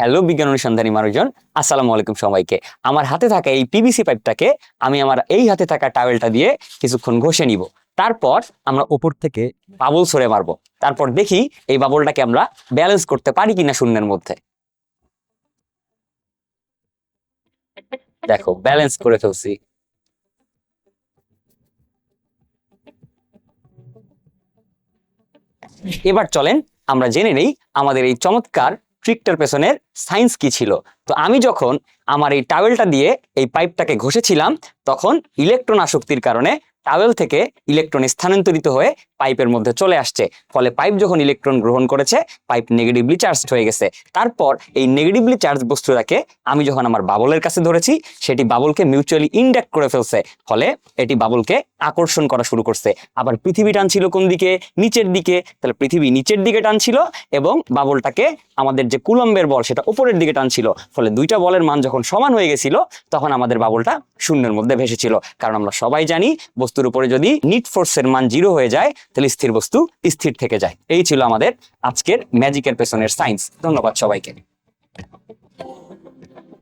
Hello বিজ্ঞান অনুসন্ধানী মানুষজন, আসসালামু আলাইকুম সবাইকে। আমার হাতে থাকা এই পিভিসি পাইপটাকে আমি আমার এই হাতে থাকা টাওয়েলটা দিয়ে কিছুক্ষণ ঘষে নিব। তারপর আমরা উপর থেকে বাবল ছড়ে মারবো। তারপর দেখি এই বাবলটাকে আমরা ব্যালেন্স করতে পারি কিনা শূন্যের মধ্যে। দেখো, ব্যালেন্স করে ফেলছি। এবার চলেন আমরা জেনে নেই আমাদের এই চমৎকার ট্রিকটার পেছনের সায়েন্স কি ছিল। তো আমি যখন আমার এই টাওয়েলটা দিয়ে এই পাইপটাকে ঘষেছিলাম, তখন ইলেকট্রন আসক্তির কারণে টাওয়েল থেকে ইলেকট্রন স্থানান্তরিত হয়ে পাইপের মধ্যে চলে আসছে। ফলে পাইপ যখন ইলেকট্রন গ্রহণ করেছে, পাইপ নেগেটিভলি চার্জড হয়ে গেছে। তারপর এই নেগেটিভলি চার্জ বস্তুটাকে আমি যখন আমার বাবলের কাছে ধরেছি, সেটি বাবলকে মিউচুয়ালি ইন্ডাক্ট করে ফেলছে। ফলে এটি বাবলকে আকর্ষণ করা শুরু করছে। আবার পৃথিবী টানছিল কোন দিকে? নিচের দিকে। তাহলে পৃথিবী নিচের দিকে টানছিল এবং বাবলটাকে আমাদের যে কুলম্বের বল সেটা উপরের দিকে টানছিল। ফলে দুইটা বলের মান যখন সমান হয়ে গেছিল, তখন আমাদের বাবলটা শূন্যের মধ্যে ভেসেছিল। কারণ আমরা সবাই জানি বস্তুর উপরে যদি নিট ফোর্সের মান 0 হয়ে যায়, তাহলে স্থির বস্তু স্থির থেকে যায়। এই ছিল আমাদের আজকের ম্যাজিকের পেছনের সায়েন্স। ধন্যবাদ সবাইকে।